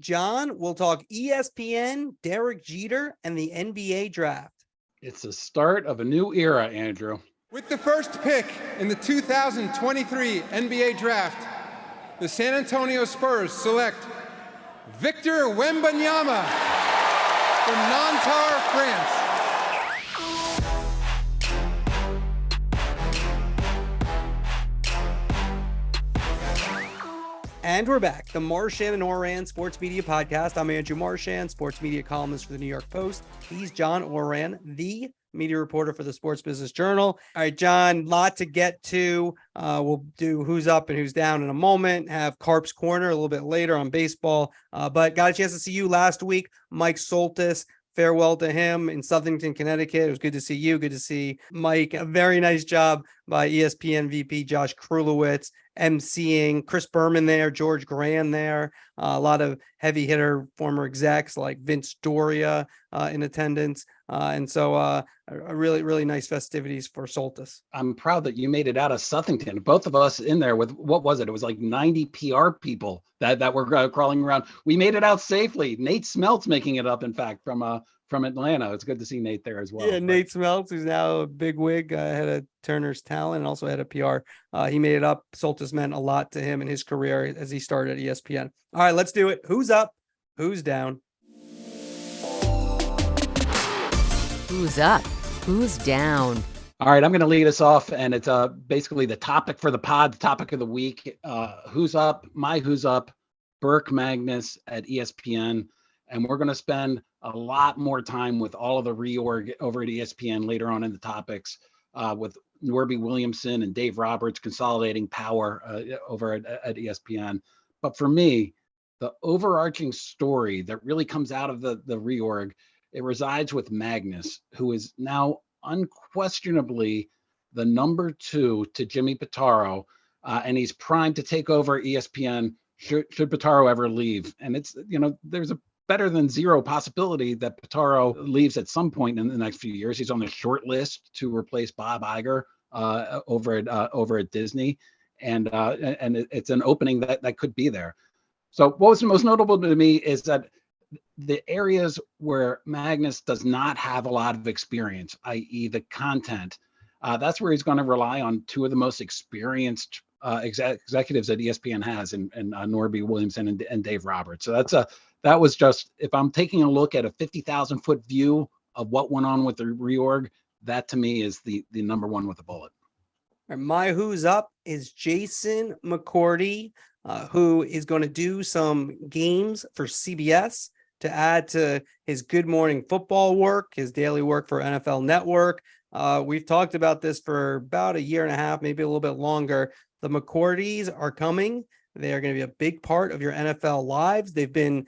John. We'll talk ESPN, Derek Jeter, and the NBA draft. It's the start of a new era, Andrew. With the first pick in the 2023 NBA draft, the San Antonio Spurs select Victor Wembanyama from Nanterre, France. And we're back. The Marchand and Ourand Sports Media Podcast. I'm Andrew Marchand, sports media columnist for the New York Post. He's John Ourand, the media reporter for the Sports Business Journal. All right, John, lot to get to. We'll do who's up and who's down in a moment. Have KARPS Korner a little bit later on baseball. But got a chance to see you last week. Mike Soltis. Farewell to him in Southington, Connecticut. It was good to see you. Good to see Mike. A very nice job by ESPN VP Josh Krulowitz, emceeing. Chris Berman there, George Grand there. A lot of heavy hitter former execs like Vince Doria in attendance. And so a really, really nice festivities for Soltis. I'm proud that you made it out of Southington. Both of us in there with, what was it? It was like 90 PR people that were crawling around. We made it out safely. Nate Smeltz making it up, in fact, from Atlanta. It's good to see Nate there as well. Yeah, Nate Smeltz, who's now a big wig, head of Turner's Talent, and also head of PR. He made it up. Soltis meant a lot to him in his career as he started at ESPN. All right, let's do it. Who's up? Who's down? Who's up? Who's down? All right, I'm going to lead us off, and it's basically the topic for the pod, the topic of the week. Who's up? My who's up? Burke Magnus at ESPN. And we're going to spend a lot more time with all of the reorg over at ESPN later on in the topics, with Norby Williamson and Dave Roberts consolidating power over at ESPN. But for me, the overarching story that really comes out of the reorg, it resides with Magnus, who is now unquestionably the number 2 to Jimmy Pitaro, and he's primed to take over ESPN should Pitaro ever leave. And it's, there's a better than zero possibility that Pitaro leaves at some point in the next few years. He's on the short list to replace Bob Iger over at Disney, and it's an opening that could be there. So what was most notable to me is that the areas where Magnus does not have a lot of experience, i.e. the content, that's where he's going to rely on 2 of the most experienced executives that ESPN has, and Norby Williamson and Dave Roberts. So that was just, if I'm taking a look at a 50,000 foot view of what went on with the reorg, that to me is the number 1 with a bullet. My who's up is Jason McCourty, who is going to do some games for CBS to add to his Good Morning Football work, his daily work for NFL Network. We've talked about this for about a year and a half, maybe a little bit longer. The McCourtys are coming. They are going to be a big part of your NFL lives. They've been,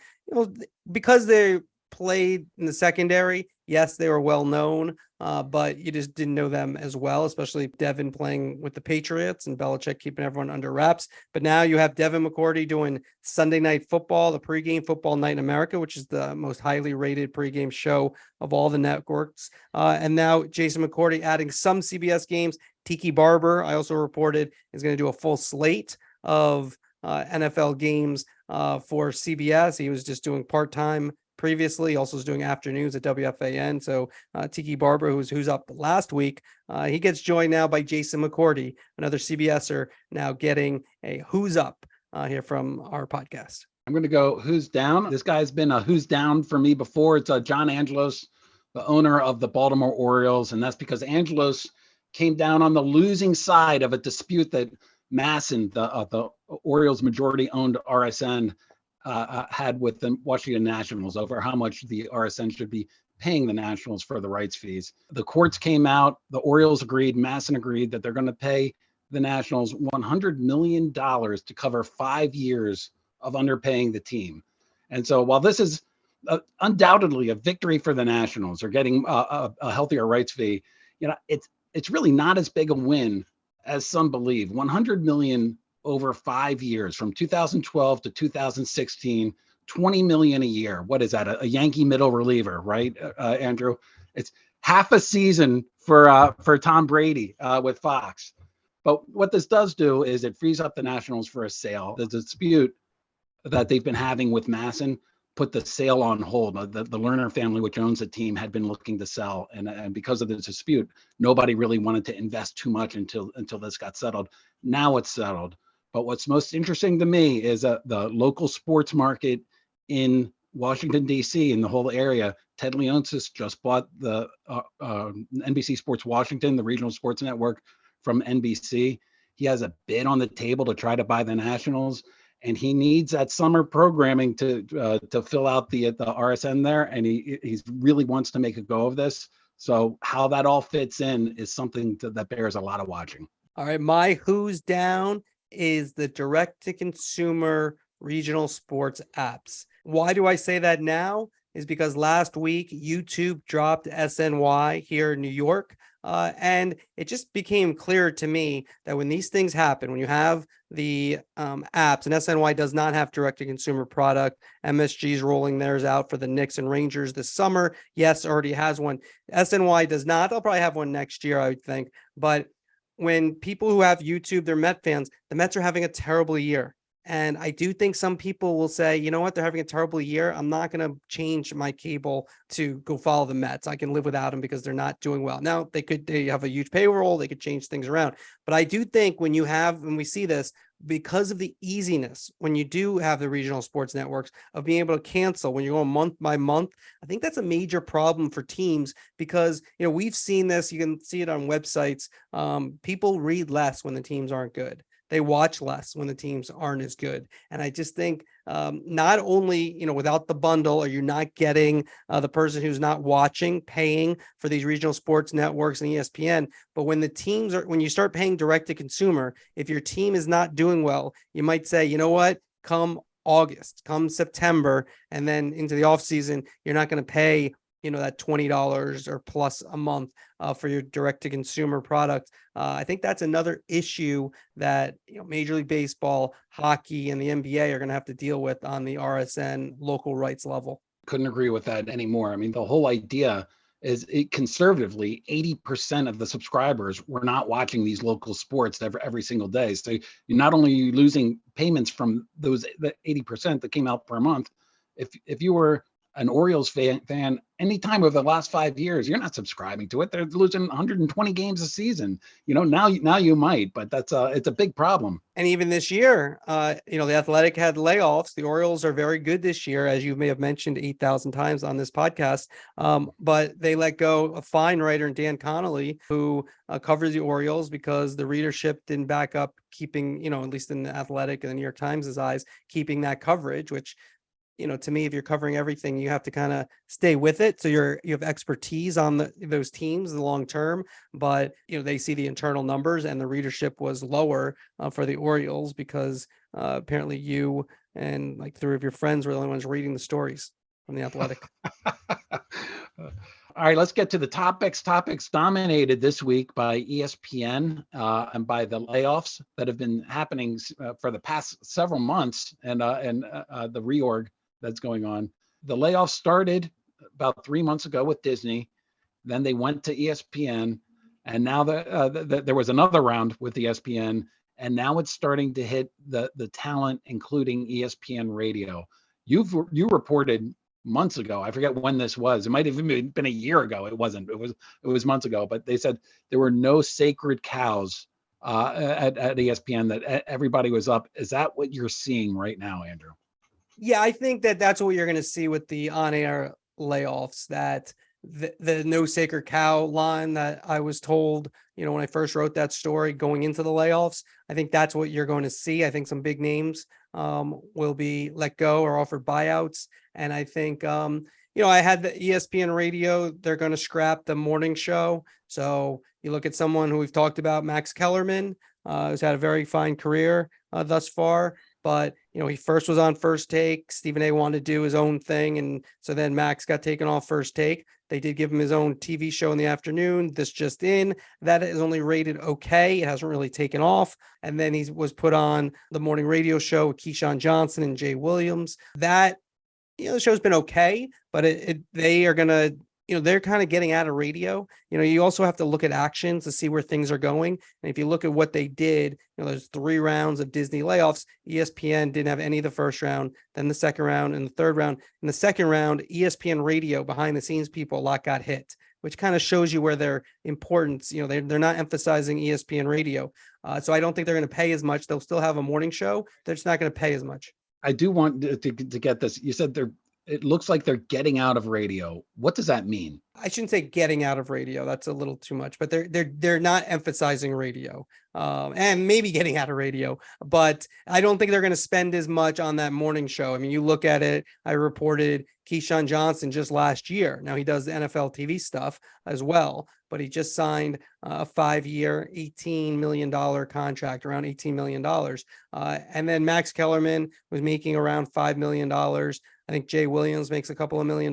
because they played in the secondary, yes, they were well known, but you just didn't know them as well, especially Devin playing with the Patriots and Belichick keeping everyone under wraps. But now you have Devin McCourty doing Sunday Night Football, the pregame Football Night in America, which is the most highly rated pregame show of all the networks. And now Jason McCourty adding some CBS games. Tiki Barber, I also reported, is going to do a full slate of NFL games for CBS. He was just doing part-time previously. He also was doing afternoons at WFAN. So Tiki Barber, who's up last week, he gets joined now by Jason McCourty, another CBSer, now getting a who's up here from our podcast. I'm going to go who's down. This guy's been a who's down for me before. It's John Angelos, the owner of the Baltimore Orioles. And that's because Angelos came down on the losing side of a dispute that Masson, the Orioles majority-owned RSN, had with the Washington Nationals over how much the RSN should be paying the Nationals for the rights fees. The courts came out, the Orioles agreed, Masson agreed that they're going to pay the Nationals $100 million to cover 5 years of underpaying the team. And so while this is undoubtedly a victory for the Nationals, or getting a healthier rights fee, it's really not as big a win as some believe. $100 million over 5 years, from 2012 to 2016, $20 million a year. What is that? A Yankee middle reliever, right, Andrew? It's half a season for Tom Brady with Fox. But what this does do is it frees up the Nationals for a sale. The dispute that they've been having with Masson put the sale on hold. The Lerner family, which owns the team, had been looking to sell, and because of the dispute, nobody really wanted to invest too much until this got settled. Now it's settled. But what's most interesting to me is the local sports market in Washington, D.C., in the whole area. Ted Leonsis just bought the NBC Sports Washington, the regional sports network, from NBC. He has a bid on the table to try to buy the Nationals, and he needs that summer programming to fill out the RSN there, and he really wants to make a go of this. So how that all fits in is something that bears a lot of watching. All right, my who's down is the direct-to-consumer regional sports apps. Why do I say that now? Is because last week YouTube dropped SNY here in New York. And it just became clear to me that when these things happen, when you have the apps, and SNY does not have direct-to-consumer product. MSG is rolling theirs out for the Knicks and Rangers this summer. Yes, already has one. SNY does not. They'll probably have one next year, I would think. But when people who have YouTube, they're Met fans, the Mets are having a terrible year. And I do think some people will say, you know what, they're having a terrible year. I'm not going to change my cable to go follow the Mets. I can live without them because they're not doing well. Now, they have a huge payroll. They could change things around. But I do think when we see this, because of the easiness, when you do have the regional sports networks of being able to cancel when you're going month by month, I think that's a major problem for teams because, we've seen this. You can see it on websites. People read less when the teams aren't good. They watch less when the teams aren't as good. And I just think not only, without the bundle, are you not getting the person who's not watching, paying for these regional sports networks and ESPN, but when when you start paying direct to consumer, if your team is not doing well, you might say, you know what, come August, come September, and then into the off season, you're not going to pay that $20 or plus a month for your direct to consumer product. I think that's another issue that Major League Baseball, hockey, and the NBA are going to have to deal with on the RSN local rights level. Couldn't agree with that anymore. I mean, the whole idea is conservatively 80% of the subscribers were not watching these local sports every single day. So you're not only losing payments from those 80% that came out per month. If you were an Orioles fan anytime over the last 5 years, you're not subscribing to it. They're losing 120 games a season. Now you might, but it's a big problem. And even this year, the Athletic had layoffs. The Orioles are very good this year, as you may have mentioned 8,000 times on this podcast. But they let go a fine writer, Dan Connolly, who covers the Orioles because the readership didn't back up keeping, at least in the Athletic and the New York Times' eyes, keeping that coverage, which to me, if you're covering everything, you have to kind of stay with it. So you have expertise on those teams in the long term, but they see the internal numbers and the readership was lower for the Orioles because apparently you and like 3 of your friends were the only ones reading the stories from the Athletic. All right, let's get to the topics. Topics dominated this week by ESPN and by the layoffs that have been happening for the past several months and the reorg that's going on. The layoffs started about 3 months ago with Disney. Then they went to ESPN, and now there was another round with ESPN, and now it's starting to hit the talent, including ESPN Radio. You reported months ago. I forget when this was. It might have even been a year ago. It wasn't. It was months ago. But they said there were no sacred cows at ESPN. That everybody was up. Is that what you're seeing right now, Andrew? Yeah, I think that's what you're going to see with the on-air layoffs, that the no sacred cow line that I was told, when I first wrote that story going into the layoffs, I think that's what you're going to see. I think some big names will be let go or offered buyouts. And I think, I had the ESPN Radio, they're going to scrap the morning show. So you look at someone who we've talked about, Max Kellerman, who's had a very fine career thus far. But, he first was on First Take. Stephen A wanted to do his own thing. And so then Max got taken off First Take. They did give him his own TV show in the afternoon. This Just In, that is only rated okay. It hasn't really taken off. And then he was put on the morning radio show with Keyshawn Johnson and Jay Williams. That, the show's been okay, but they are going to they're kind of getting out of radio. You also have to look at actions to see where things are going. And if you look at what they did, there's 3 rounds of Disney layoffs. ESPN didn't have any of the first round, then the second round and the third round. In the second round, ESPN Radio, behind the scenes people, a lot got hit, which kind of shows you where their importance, they're not emphasizing ESPN Radio. So I don't think they're going to pay as much. They'll still have a morning show. They're just not going to pay as much. I do want to get this. You said it looks like they're getting out of radio. What does that mean? I shouldn't say getting out of radio. That's a little too much, but they're not emphasizing radio, and maybe getting out of radio, but I don't think they're going to spend as much on that morning show. I mean, you look at it, I reported Keyshawn Johnson just last year. Now he does the NFL TV stuff as well, but he just signed a 5-year, $18 million contract, around $18 million. And then Max Kellerman was making around $5 million. I think Jay Williams makes a couple of $1 million.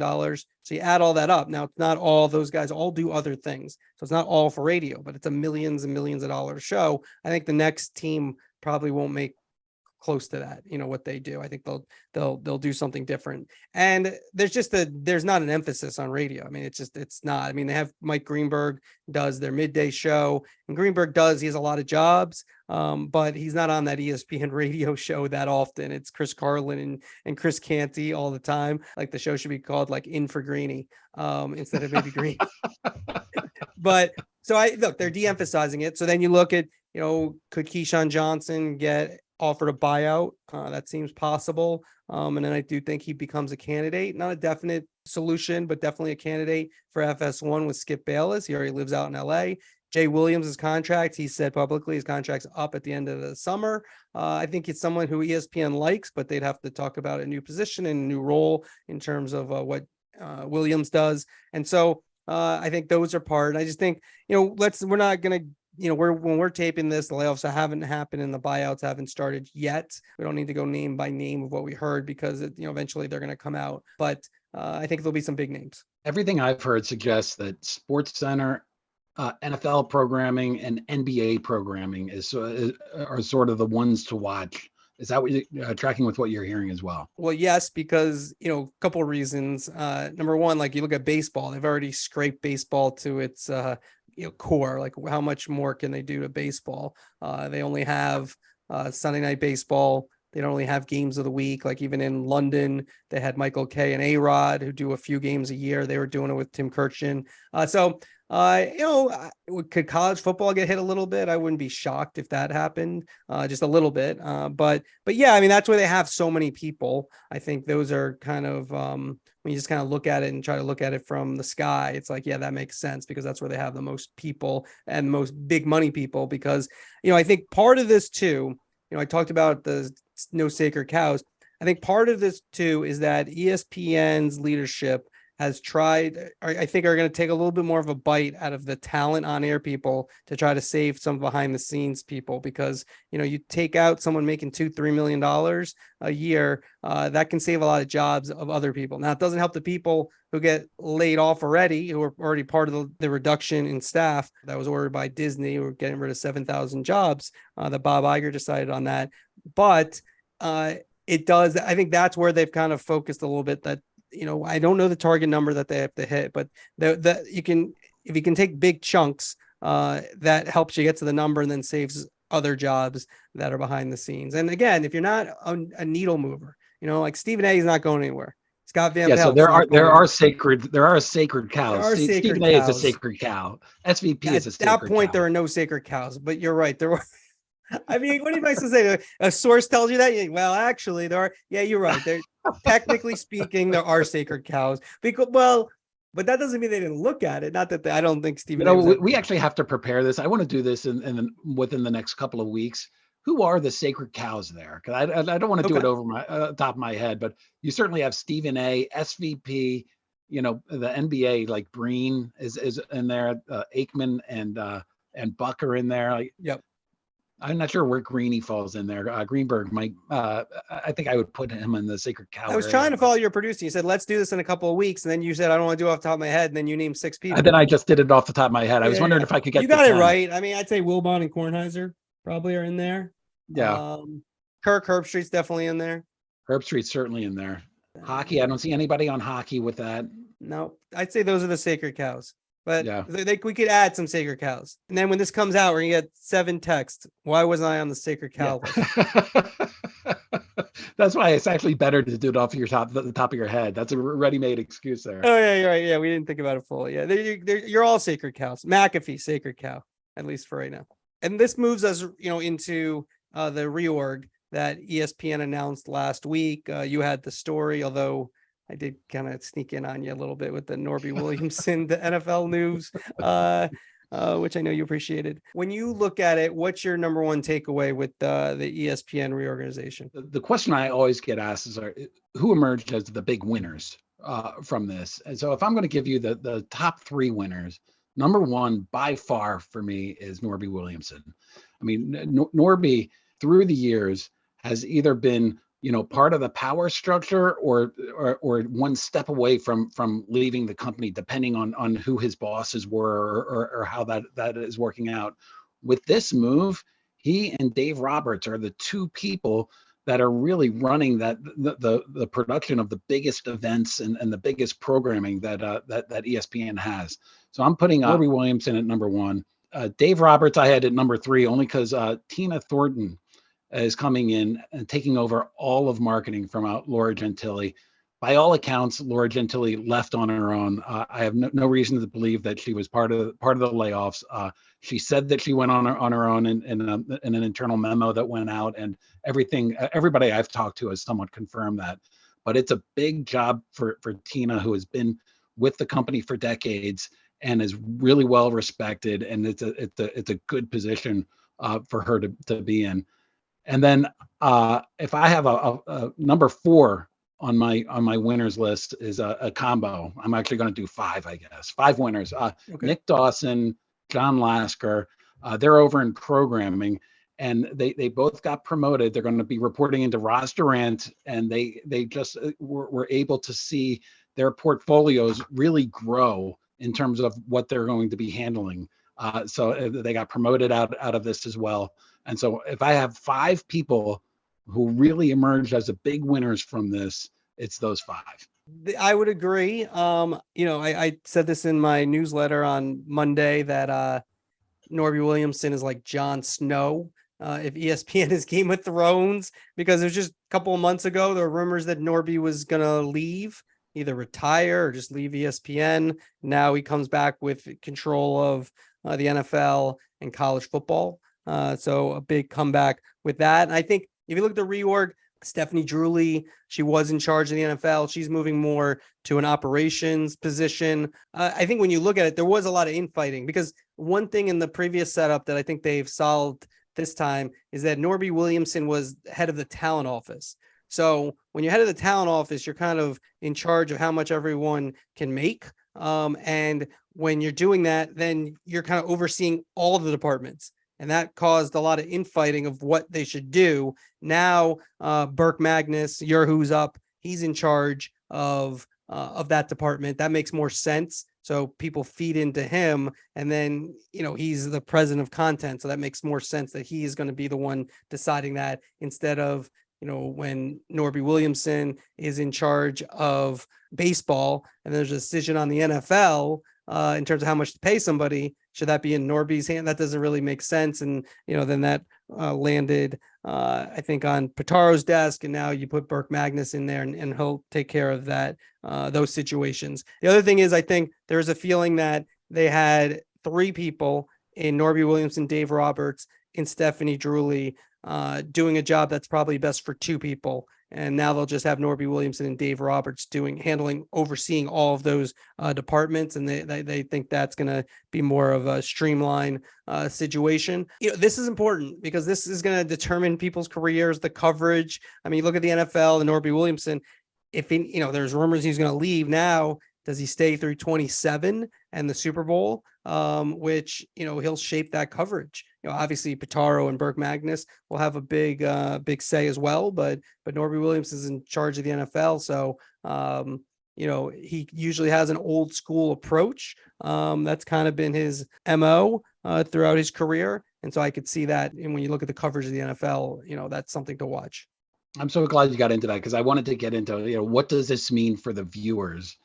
So you add all that up. Now, it's not all those guys all do other things. So it's not all for radio, but it's a millions and millions of dollars show. I think the next team probably won't make close to that, what they do. I think they'll do something different. And there's not an emphasis on radio. I mean, it's not. I mean, they have Mike Greenberg does their midday show, and Greenberg he has a lot of jobs, but he's not on that ESPN radio show that often. It's Chris Carlin and Chris Canty all the time. Like the show should be called like In for Greeny, instead of maybe Green. But so they're de-emphasizing it. So then you look at, could Keyshawn Johnson get offered a buyout? That seems possible. And then I do think he becomes a candidate, not a definite solution, but definitely a candidate for FS1 with Skip Bayless. He already lives out in LA. Jay Williams' contract, he said publicly his contract's up at the end of the summer. I think it's someone who ESPN likes, but they'd have to talk about a new position and a new role in terms of what Williams does. And so I think those are part. I just think, we're not going to, when we're taping this, the layoffs haven't happened and the buyouts haven't started yet. We don't need to go name by name of what we heard because eventually they're going to come out. But I think there'll be some big names. Everything I've heard suggests that SportsCenter, NFL programming, and NBA programming are sort of the ones to watch. Is that what you're tracking with what you're hearing as well? Well, yes, because, a couple of reasons. Number one, like you look at baseball, they've already scraped baseball to its core. Like how much more can they do to baseball? They only have Sunday night baseball. They don't only have games of the week. Like even in London, they had Michael Kay and A-Rod who do a few games a year. They were doing it with Tim Kirchin. Could college football get hit a little bit? I wouldn't be shocked if that happened, just a little bit. But yeah, I mean, that's where they have so many people. I think those are kind of, when you just kind of look at it and try to look at it from the sky, it's like, yeah, that makes sense because that's where they have the most people and most big money people. Because, I think part of this too, I talked about the no sacred cows. I think part of this too is that ESPN's leadership has tried, I think are going to take a little bit more of a bite out of the talent on air people to try to save some behind the scenes people, because, you take out someone making $2-3 million a year, that can save a lot of jobs of other people. Now, it doesn't help the people who get laid off already, who are already part of the reduction in staff that was ordered by Disney. We're getting rid of 7,000 jobs that Bob Iger decided on that. But it does, I think that's where they've kind of focused a little bit, that I don't know the target number that they have to hit, but if you can take big chunks, that helps you get to the number and then saves other jobs that are behind the scenes. And again, if you're not a needle mover, like Stephen A is not going anywhere. Scott Van Pelt. So there are sacred cows. Stephen A is a sacred cow. SVP is a sacred cow. At that point, there are no sacred cows, but you're right. There were. I mean, what are you supposed to say? A source tells you that? Well, actually, there are. Yeah, you're right. There, technically speaking, there are sacred cows. But that doesn't mean they didn't look at it. Not that I don't think Stephen. We actually have to prepare this. I want to do this within the next couple of weeks. Who are the sacred cows there? Because I don't want to do it over my top of my head, but you certainly have Stephen A, SVP. The NBA, like Breen is in there. Aikman and Buck are in there. Yep. I'm not sure where Greeny falls in there. Greenberg might. I think I would put him in the sacred cow. I was trying to follow your producer. You said, let's do this in a couple of weeks. And then you said, I don't want to do it off the top of my head. And then you named 6 people. And then I just did it off the top of my head. I was wondering if I could get. You got it right. I mean, I'd say Wilbon and Kornheiser probably are in there. Yeah. Herb Street's definitely in there. Herb Street's certainly in there. Hockey. I don't see anybody on hockey with that. No, I'd say those are the sacred cows. But Yeah. we could add some sacred cows. And then when this comes out, we're going to get 7 texts. Why wasn't I on the sacred cow list? That's why it's actually better to do it off the top of your head. That's a ready-made excuse there. Oh, yeah, you're right. Yeah, we didn't think about it fully. Yeah, you're all sacred cows. McAfee, sacred cow, at least for right now. And this moves us, into the reorg that ESPN announced last week. You had the story, although I did kind of sneak in on you a little bit with the Norby Williamson, the NFL news, which I know you appreciated. When you look at it, what's your number one takeaway with the ESPN reorganization? The question I always get asked is, who emerged as the big winners from this? And so if I'm going to give you the top 3 winners, number one by far for me is Norby Williamson. I mean, Norby through the years has either been part of the power structure or one step away from leaving the company, depending on who his bosses were or how that is working out. With this move, he and Dave Roberts are the 2 people that are really running the production of the biggest events and the biggest programming that ESPN has. So I'm putting Norby Williamson at number 1. Dave Roberts I had at number 3 only because Tina Thornton is coming in and taking over all of marketing from Laura Gentili. By all accounts, Laura Gentili left on her own. I have no reason to believe that she was part of the layoffs. She said that she went on her own in an internal memo that went out, and everybody I've talked to has somewhat confirmed that. But it's a big job for Tina, who has been with the company for decades and is really well respected, and it's a good position for her to be in. And then if I have a number 4 on my winners list is a combo. I'm actually going to do 5, I guess. 5 winners. Okay. Nick Dawson, John Lasker, they're over in programming, and they both got promoted. They're going to be reporting into Ross Durant, and they just were able to see their portfolios really grow in terms of what they're going to be handling. So they got promoted out of this as well. And so if I have 5 people who really emerged as the big winners from this, it's those 5. I would agree. I said this in my newsletter on Monday that Norby Williamson is like Jon Snow. If ESPN is Game of Thrones, because it was just a couple of months ago, there were rumors that Norby was going to leave, either retire or just leave ESPN. Now he comes back with control of the NFL and college football. So a big comeback with that. And I think if you look at the reorg, Stephanie Drewley, she was in charge of the NFL. She's moving more to an operations position. I think when you look at it, there was a lot of infighting, because one thing in the previous setup that I think they've solved this time is that Norby Williamson was head of the talent office. So when you're head of the talent office, you're kind of in charge of how much everyone can make. And when you're doing that, then you're kind of overseeing all the departments. And that caused a lot of infighting of what they should do. Now, Burke Magnus, who's up, he's in charge of that department. That makes more sense. So people feed into him, and then, he's the president of content. So that makes more sense that he is going to be the one deciding that, instead of, when Norby Williamson is in charge of baseball and there's a decision on the NFL in terms of how much to pay somebody, should that be in Norby's hand? That doesn't really make sense. And, then that landed, I think, on Pitaro's desk. And now you put Burke Magnus in there, and he'll take care of that, those situations. The other thing is, I think there's a feeling that they had 3 people in Norby Williamson, Dave Roberts, and Stephanie Drewley doing a job that's probably best for 2 people. And now they'll just have Norby Williamson and Dave Roberts overseeing all of those departments. And they think that's going to be more of a streamline situation. This is important because this is going to determine people's careers, the coverage. I mean, look at the NFL and Norby Williamson. If there's rumors he's going to leave now, does he stay through 27 and the Super Bowl, which, he'll shape that coverage. Obviously Pitaro and Burke Magnus will have a big say as well, but Norby Williams is in charge of the NFL. So, he usually has an old school approach. That's kind of been his MO throughout his career. And so I could see that. And when you look at the coverage of the NFL, that's something to watch. I'm so glad you got into that, because I wanted to get into, what does this mean for the viewers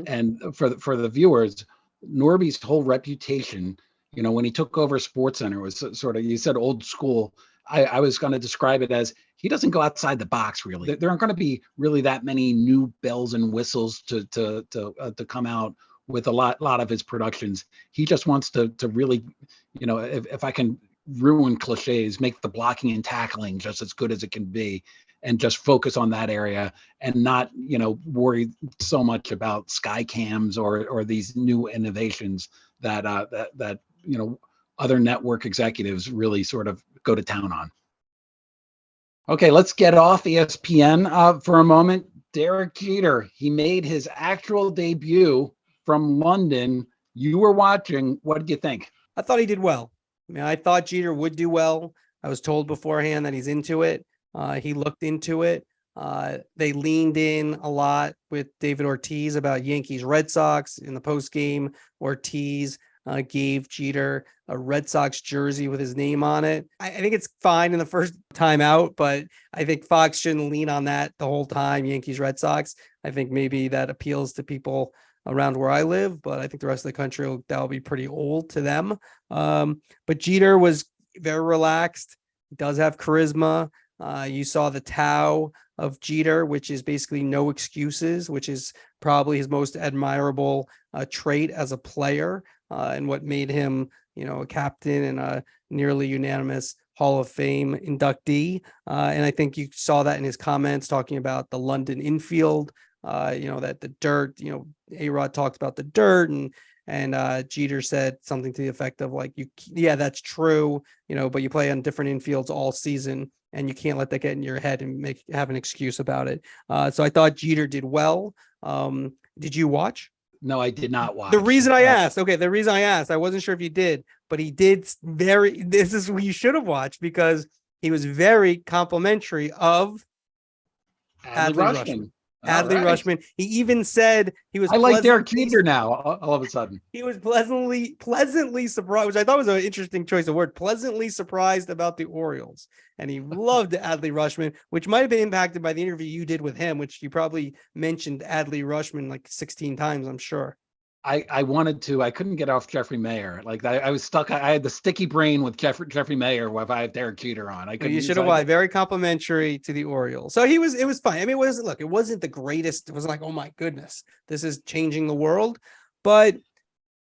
And for the viewers, Norby's whole reputation, when he took over SportsCenter, was sort of, you said old school. I was going to describe it as he doesn't go outside the box, really. There aren't going to be really that many new bells and whistles to come out with a lot of his productions. He just wants to really, if I can ruin cliches, make the blocking and tackling just as good as it can be, and just focus on that area, and not, worry so much about sky cams or these new innovations that other network executives really sort of go to town on. Okay, let's get off ESPN for a moment. Derek Jeter, he made his actual debut from London. You were watching. What did you think? I thought he did well. I mean, I thought Jeter would do well. I was told beforehand that he's into it. He looked into it. They leaned in a lot with David Ortiz about Yankees Red Sox in the post game. Ortiz gave Jeter a Red Sox jersey with his name on it. I think it's fine in the first time out, but I think Fox shouldn't lean on that the whole time, Yankees Red Sox. I think maybe that appeals to people around where I live, but I think the rest of the country, that'll be pretty old to them. But Jeter was very relaxed. He does have charisma. You saw the Tao of Jeter, which is basically no excuses, which is probably his most admirable trait as a player, and what made him, a captain and a nearly unanimous Hall of Fame inductee. And I think you saw that in his comments talking about the London infield, that the dirt, A-Rod talked about the dirt, and Jeter said something to the effect of like, yeah, that's true, but you play on different infields all season, and you can't let that get in your head and have an excuse about it. So I thought Jeter did well. Did you watch? No, I did not watch. The reason I asked, I wasn't sure if you did, but he did this is what you should have watched, because he was very complimentary of Adley Rutschman. Rutschman. He even said he was. I like Derek Jeter now. All of a sudden, he was pleasantly surprised, which I thought was an interesting choice of word. Pleasantly surprised about the Orioles, and he loved Adley Rutschman, which might have been impacted by the interview you did with him, which you probably mentioned Adley Rutschman like 16 times, I'm sure. I wanted to. I couldn't get off Jeffrey Mayer. Like I was stuck. I had the sticky brain with Jeffrey Mayer. If I had Derek Jeter on, You should have watched. Very complimentary to the Orioles. So it was fine. I mean, it wasn't the greatest. It wasn't like, oh my goodness, this is changing the world. But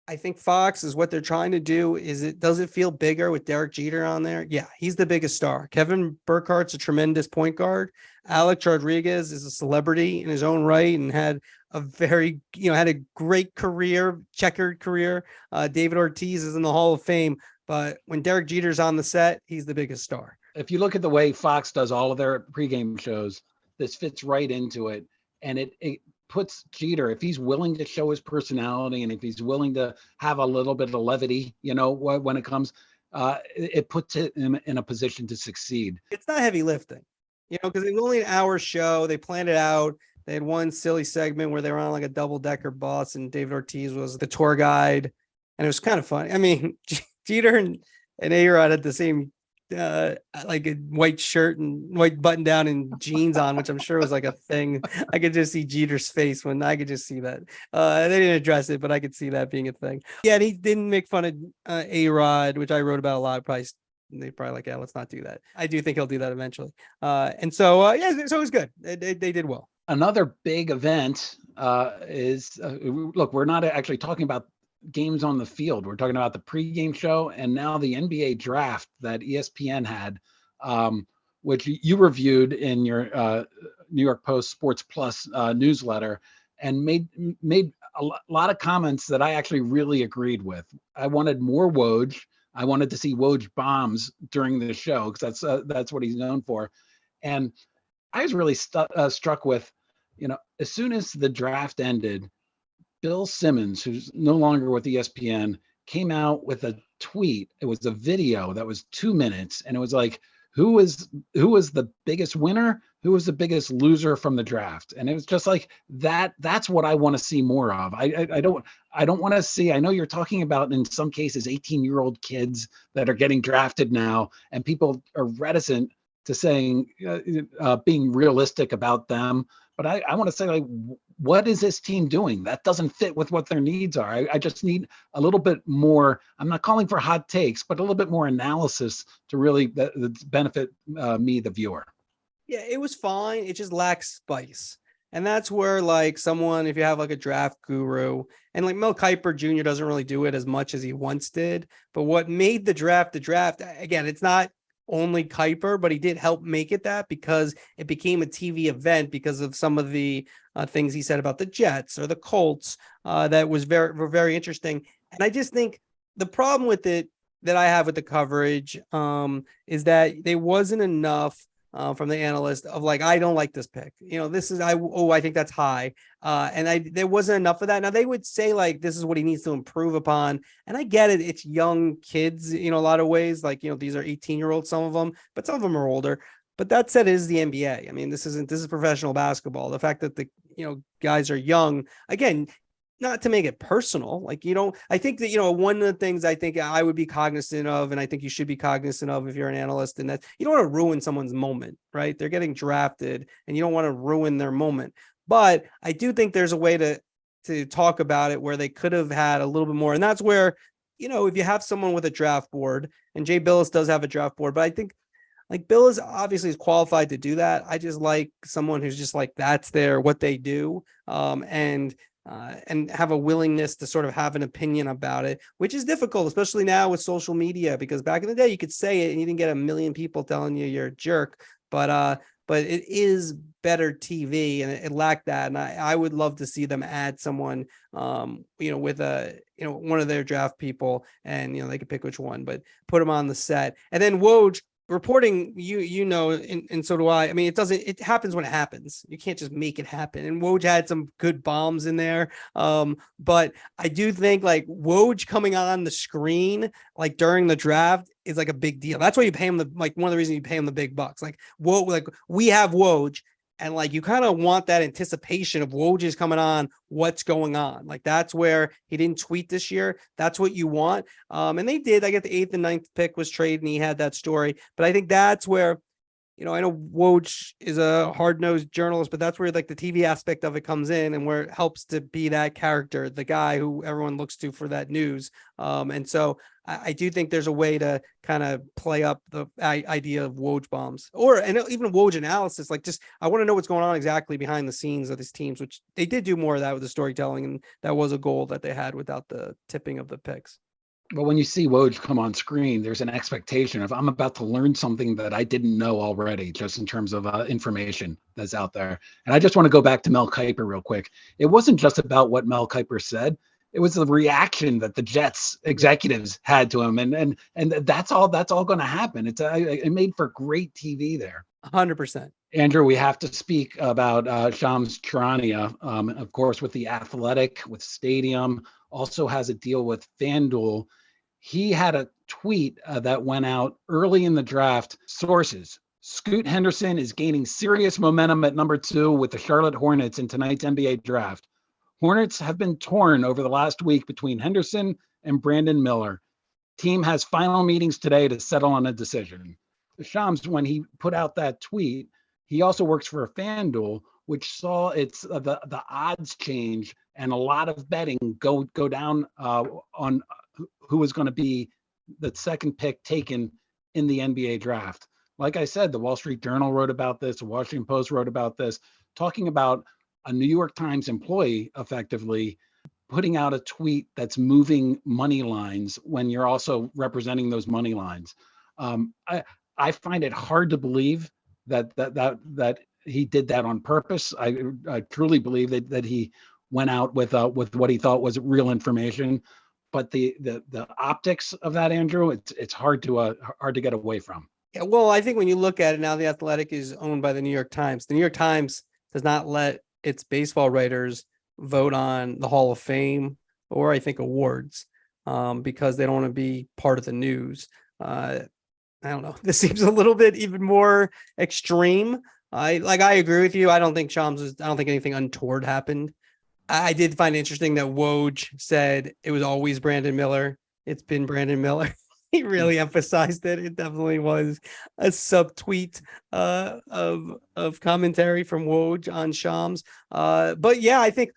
I think Fox is what they're trying to do. Does it feel bigger with Derek Jeter on there? Yeah, he's the biggest star. Kevin Burkhart's a tremendous point guard. Alex Rodriguez is a celebrity in his own right and had a very, had a great career, checkered career. David Ortiz is in the Hall of Fame, but when Derek Jeter's on the set, he's the biggest star. If you look at the way Fox does all of their pregame shows, this fits right into it. And it puts Jeter, if he's willing to show his personality and if he's willing to have a little bit of levity, when it comes, it puts him in a position to succeed. It's not heavy lifting, because it was only an hour show. They planned it out. They had one silly segment where they were on like a double-decker bus and David Ortiz was the tour guide. And it was kind of funny. I mean, Jeter and A-Rod had the same like a white shirt and white button down and jeans on, which I'm sure was like a thing. I could just see Jeter's face when I could just see that. They didn't address it, but I could see that being a thing. Yeah, and he didn't make fun of A-Rod, which I wrote about a lot. They probably like, yeah, let's not do that. I do think he'll do that eventually. And so, so it was good. They did well. Another big event is, look, we're not actually talking about games on the field. We're talking about the pregame show and now the NBA draft that ESPN had, which you reviewed in your New York Post Sports Plus newsletter, and made a lot of comments that I actually really agreed with. I wanted more Woj. I wanted to see Woj bombs during the show because that's what he's known for. And I was really struck with, as soon as the draft ended, Bill Simmons, who's no longer with ESPN, came out with a tweet. It was a video that was 2 minutes, and it was like, who was the biggest winner? Who was the biggest loser from the draft? And it was just like that. That's what I want to see more of. I don't want to see. I know you're talking about in some cases 18-year-old kids that are getting drafted now, and people are reticent to saying being realistic about them. But I want to say, like, what is this team doing? That doesn't fit with what their needs are. I just need a little bit more. I'm not calling for hot takes, but a little bit more analysis to really benefit me, the viewer. Yeah, it was fine. It just lacks spice. And that's where, like, someone, if you have like a draft guru, and like Mel Kiper Jr. doesn't really do it as much as he once did. But what made the draft, again, it's not only Kiper, but he did help make it that, because it became a TV event because of some of the things he said about the Jets or the Colts that were very interesting. And I just think the problem with it that I have with the coverage is that there wasn't enough from the analyst of like, I don't like this pick. This is, I think that's high. And there wasn't enough of that. Now they would say like, this is what he needs to improve upon. And I get it. It's young kids, a lot of ways, like, these are 18-year-olds, some of them, but some of them are older. But that said, it is the NBA. I mean, this is professional basketball. The fact that the, guys are young, again, not to make it personal, like, I think that, one of the things I think I would be cognizant of, and I think you should be cognizant of if you're an analyst, and that you don't want to ruin someone's moment, right? They're getting drafted and you don't want to ruin their moment. But I do think there's a way to talk about it where they could have had a little bit more. And that's where, if you have someone with a draft board, and Jay Billis does have a draft board, but I think like Billis obviously is qualified to do that. I just like someone who's just like, that's what they do. And have a willingness to sort of have an opinion about it, which is difficult, especially now with social media, because back in the day you could say it and you didn't get a million people telling you you're a jerk, but it is better TV, and it lacked that. And I would love to see them add someone, with one of their draft people, and, they could pick which one, but put them on the set. And then Woj, reporting, and so do I. I mean, it happens when it happens. You can't just make it happen. And Woj had some good bombs in there. But I do think like Woj coming on the screen, like during the draft, is like a big deal. That's why you pay him one of the reasons you pay him the big bucks. Like we have Woj, and like, you kind of want that anticipation of Woj is coming on, what's going on. Like, that's where he didn't tweet this year. That's what you want. And they did. I get the 8th and 9th pick was traded, and he had that story. But I think that's where, I know Woj is a hard-nosed journalist, but that's where like the TV aspect of it comes in, and where it helps to be that character, the guy who everyone looks to for that news. And so I do think there's a way to kind of play up the idea of Woj bombs, and even Woj analysis. Like, just, I want to know what's going on exactly behind the scenes of these teams, which they did do more of that with the storytelling. And that was a goal that they had without the tipping of the picks. But when you see Woj come on screen, there's an expectation of, I'm about to learn something that I didn't know already, just in terms of information that's out there. And I just want to go back to Mel Kiper real quick. It wasn't just about what Mel Kiper said. It was the reaction that the Jets executives had to him. And that's all going to happen. It made for great TV there. 100%. Andrew, we have to speak about Shams Charania, of course, with The Athletic, with Stadium, also has a deal with FanDuel. He had a tweet that went out early in the draft. Sources: Scoot Henderson is gaining serious momentum at number 2 with the Charlotte Hornets in tonight's NBA draft. Hornets have been torn over the last week between Henderson and Brandon Miller. Team has final meetings today to settle on a decision. Shams, when he put out that tweet, he also works for FanDuel, which saw the odds change and a lot of betting go down on who was going to be the second pick taken in the NBA draft. Like I said, the Wall Street Journal wrote about this, the Washington Post wrote about this, talking about a New York Times employee effectively putting out a tweet that's moving money lines when you're also representing those money lines. I find it hard to believe that he did that on purpose. I truly believe that he went out with what he thought was real information, but the optics of that, Andrew, it's hard to get away from. Yeah, well, I think when you look at it now, The Athletic is owned by the New York Times. The New York Times does not let its baseball writers vote on the Hall of Fame or I think awards because they don't want to be part of the news. I don't know. This seems a little bit even more extreme. I agree with you. I don't think anything untoward happened. I did find it interesting that Woj said it was always Brandon Miller. It's been Brandon Miller. He really emphasized it. It definitely was a subtweet of commentary from Woj on Shams. But yeah, I think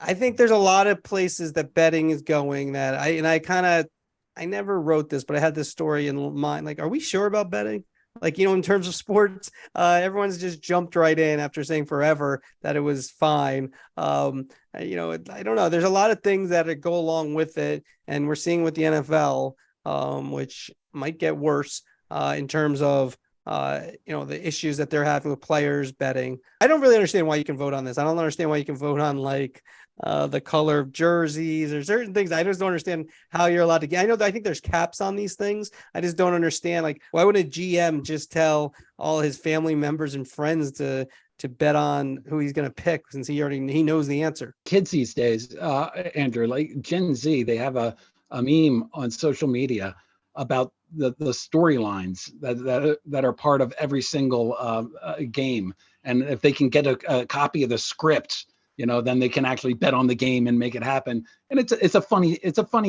I think there's a lot of places that betting is going that I never wrote this, but I had this story in mind. Like, are we sure about betting? Like, in terms of sports, everyone's just jumped right in after saying forever that it was fine. I don't know. There's a lot of things that go along with it. And we're seeing with the NFL, which might get worse in terms of, the issues that they're having with players betting. I don't really understand why you can vote on this. I don't understand why you can vote on the color of jerseys or certain things. I just don't understand how you're allowed to get. I think there's caps on these things. I just don't understand. Like, why would a GM just tell all his family members and friends to bet on who he's going to pick since he knows the answer? Kids these days, Andrew, like Gen Z, they have a meme on social media about the storylines that are part of every single game. And if they can get a copy of the script, then they can actually bet on the game and make it happen. And it's a funny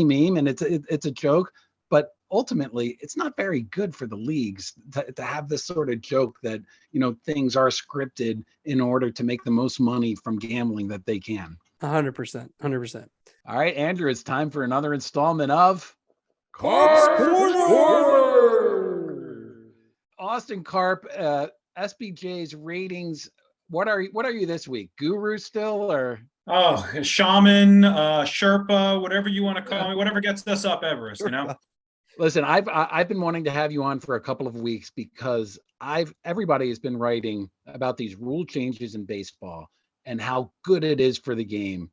meme, and it's a joke, but ultimately it's not very good for the leagues to have this sort of joke that, things are scripted in order to make the most money from gambling that they can. 100%. All right, Andrew, it's time for another installment of Korner. Austin Karp, SBJ's ratings. What are you this week? Guru still, or? Oh, shaman, Sherpa, whatever you want to call me, whatever gets us up Everest, Listen, I've been wanting to have you on for a couple of weeks because everybody has been writing about these rule changes in baseball and how good it is for the game.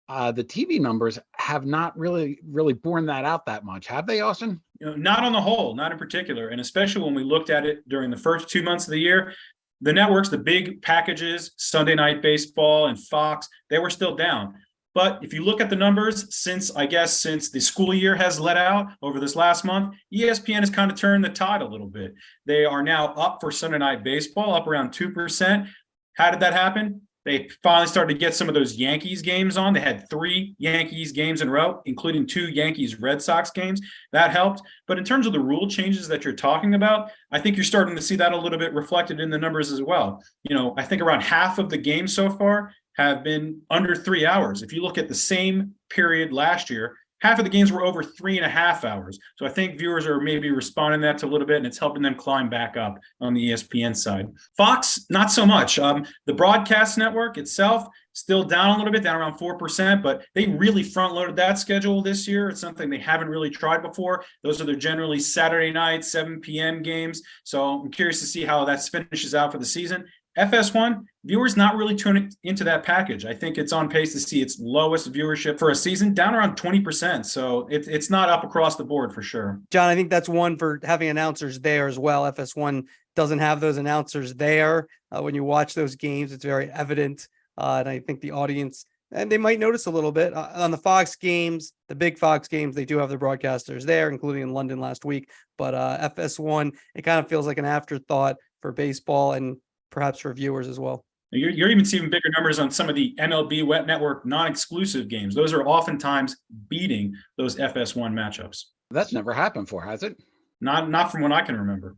The TV numbers have not really borne that out that much, have they, Austin? Not on the whole, not in particular, and especially when we looked at it during the first 2 months of the year. The networks, the big packages, Sunday Night Baseball and Fox, they were still down. But if you look at the numbers since the school year has let out over this last month, ESPN has kind of turned the tide a little bit. They are now up for Sunday Night Baseball, up around 2%. How did that happen? They finally started to get some of those Yankees games on. They had 3 Yankees games in a row, including 2 Yankees Red Sox games. That helped. But in terms of the rule changes that you're talking about, I think you're starting to see that a little bit reflected in the numbers as well. I think around half of the games so far have been under 3 hours. If you look at the same period last year, half of the games were over 3.5 hours. So I think viewers are maybe responding to that a little bit, and it's helping them climb back up on the ESPN side. Fox, not so much. The broadcast network itself still down a little bit, down around 4%, but they really front-loaded that schedule this year. It's something they haven't really tried before. Those are their generally Saturday night, 7 p.m. games. So I'm curious to see how that finishes out for the season. FS1, viewers not really tuning into that package. I think it's on pace to see its lowest viewership for a season, down around 20%. So it's not up across the board for sure. John, I think that's one for having announcers there as well. FS1 doesn't have those announcers there. When you watch those games, it's very evident. And I think the audience, and they might notice a little bit on the Fox games, the big Fox games, they do have the broadcasters there, including in London last week. But FS1, it kind of feels like an afterthought for baseball and perhaps for viewers as well. You're even seeing bigger numbers on some of the MLB Wet Network non-exclusive games. Those are oftentimes beating those FS1 matchups. That's never happened before, has it? Not from what I can remember.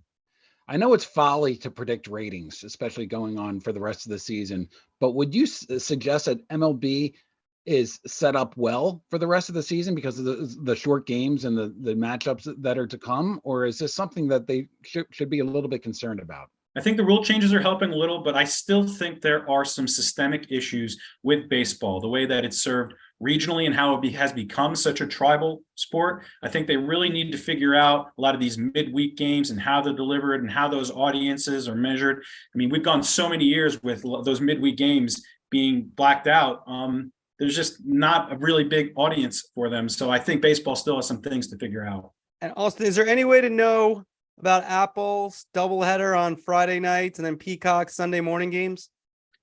I know it's folly to predict ratings, especially going on for the rest of the season, but would you suggest that MLB is set up well for the rest of the season because of the short games and the matchups that are to come? Or is this something that they should be a little bit concerned about? I think the rule changes are helping a little, but I still think there are some systemic issues with baseball, the way that it's served regionally and how it has become such a tribal sport. I think they really need to figure out a lot of these midweek games and how they're delivered and how those audiences are measured. I mean, we've gone so many years with those midweek games being blacked out. There's just not a really big audience for them. So I think baseball still has some things to figure out. And Austin, is there any way to know about Apple's doubleheader on Friday nights and then Peacock Sunday morning games?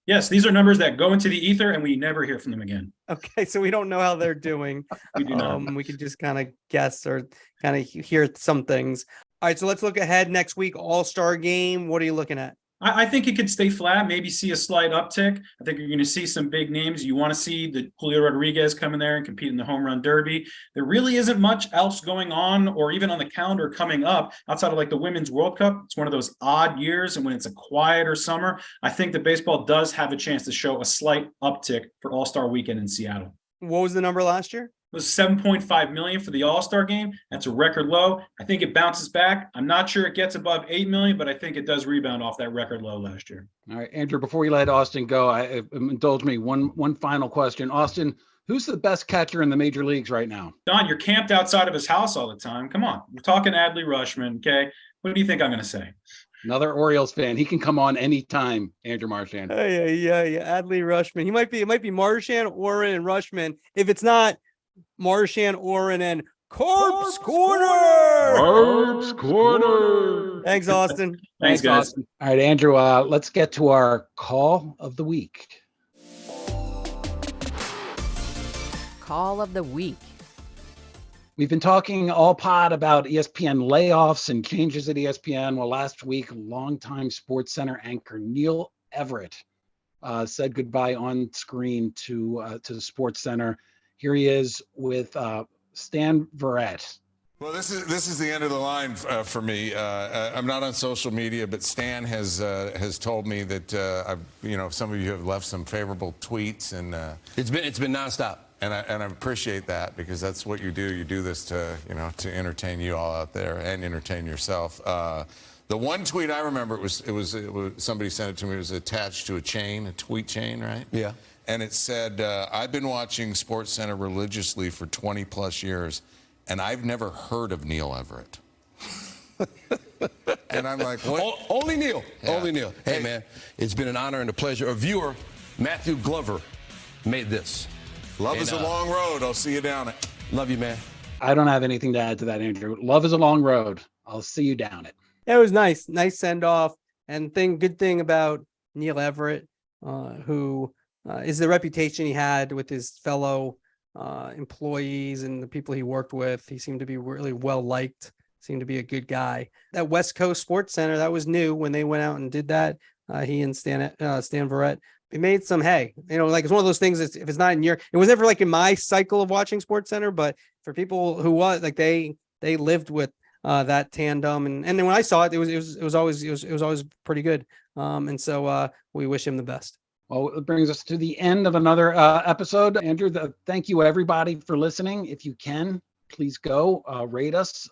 Yes, these are numbers that go into the ether and we never hear from them again. Okay, so we don't know how they're doing. We do not. We can just kind of guess or kind of hear some things. All right, so let's look ahead next week. All-Star game. What are you looking at? I think it could stay flat, maybe see a slight uptick. I think you're going to see some big names. You want to see the Julio Rodriguez come in there and compete in the home run derby. There really isn't much else going on or even on the calendar coming up outside of like the Women's World Cup. It's one of those odd years, and when it's a quieter summer, I think that baseball does have a chance to show a slight uptick for All-Star Weekend in Seattle. What was the number last year? It was 7.5 million for the All-Star game. That's a record low. I think it bounces back. I'm not sure it gets above 8 million, but I think it does rebound off that record low last year. All right, Andrew, before we let Austin go, indulge me one final question. Austin, who's the best catcher in the major leagues right now? Don, you're camped outside of his house all the time. Come on. We're talking Adley Rutschman, okay? What do you think I'm going to say? Another Orioles fan. He can come on anytime, Andrew Marchand. Yeah. Adley Rutschman. It might be Marchand, Ourand, and Rutschman. If it's not Marchand, Ourand, and KARPS Korner. KARPS Korner. Thanks, Austin. Thanks, guys. Austin. All right, Andrew, let's get to our call of the week. Call of the week. We've been talking all pod about ESPN layoffs and changes at ESPN. Well, last week, longtime SportsCenter anchor Neil Everett said goodbye on screen to SportsCenter. Here he is with Stan Verrett. Well, this is the end of the line for me. I'm not on social media, but Stan has told me that some of you have left some favorable tweets, and it's been nonstop. And I appreciate that, because that's what you do. You do this to entertain you all out there and entertain yourself. The one tweet I remember, it was somebody sent it to me. It was attached to a tweet chain, right? Yeah. And it said, I've been watching SportsCenter religiously for 20 plus years, and I've never heard of Neil Everett. And I'm like, what? Only Neil. Yeah. Only Neil. Hey, man, it's been an honor and a pleasure. A viewer, Matthew Glover, made this. Love is a long road. I'll see you down it. Love you, man. I don't have anything to add to that, Andrew. Love is a long road. I'll see you down it. It was nice send off. And good thing about Neil Everett, who is the reputation he had with his fellow employees and the people he worked with. He seemed to be really well liked. Seemed to be a good guy. That West Coast Sports Center, that was new when they went out and did that. He and Stan Verrett. It made some hay, like it's one of those things. If it's not in it was never like in my cycle of watching SportsCenter, but for people who was like, they lived with that tandem. And then when I saw it, it was always pretty good. And so we wish him the best. Well, it brings us to the end of another episode. Andrew, thank you everybody for listening. If you can, please go rate us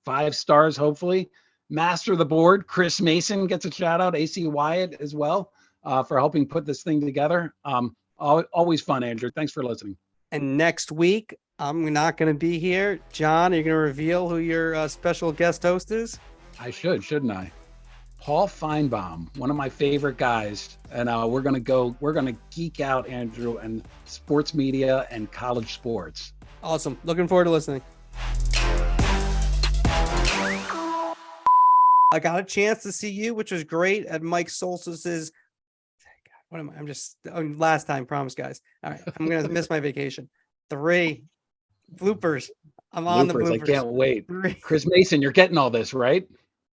5 stars, hopefully. Master the board, Chris Mason gets a shout out, AC Wyatt as well. For helping put this thing together. Always fun, Andrew. Thanks for listening. And next week, I'm not going to be here. John, are you going to reveal who your special guest host is? I shouldn't I? Paul Feinbaum, one of my favorite guys. And we're going to geek out, Andrew, and sports media and college sports. Awesome. Looking forward to listening. I got a chance to see you, which was great, at Mike Solstice's. What am I? Last time, promise, guys. All right, I'm gonna miss my vacation. 3 bloopers. I'm on the bloopers. I can't wait. 3. Chris Mason, you're getting all this, right?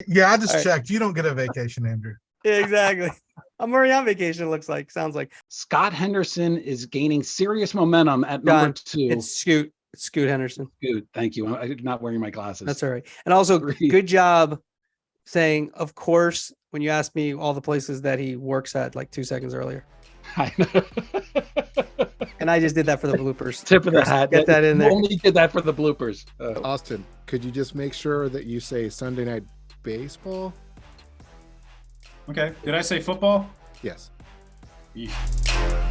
Yeah, I just checked. You don't get a vacation, Andrew. Yeah, exactly. I'm already on vacation. It sounds like. Scott Henderson is gaining serious momentum at number 2. It's Scoot Henderson. Scoot, thank you. I'm not wearing my glasses. That's all right. And also, good job saying, of course, when you asked me all the places that he works at like 2 seconds earlier. I know. And I just did that for the bloopers. Tip of the hat. Get that in there. Only did that for the bloopers. Austin, could you just make sure that you say Sunday Night Baseball? Okay. Did I say football? Yes. Yeesh.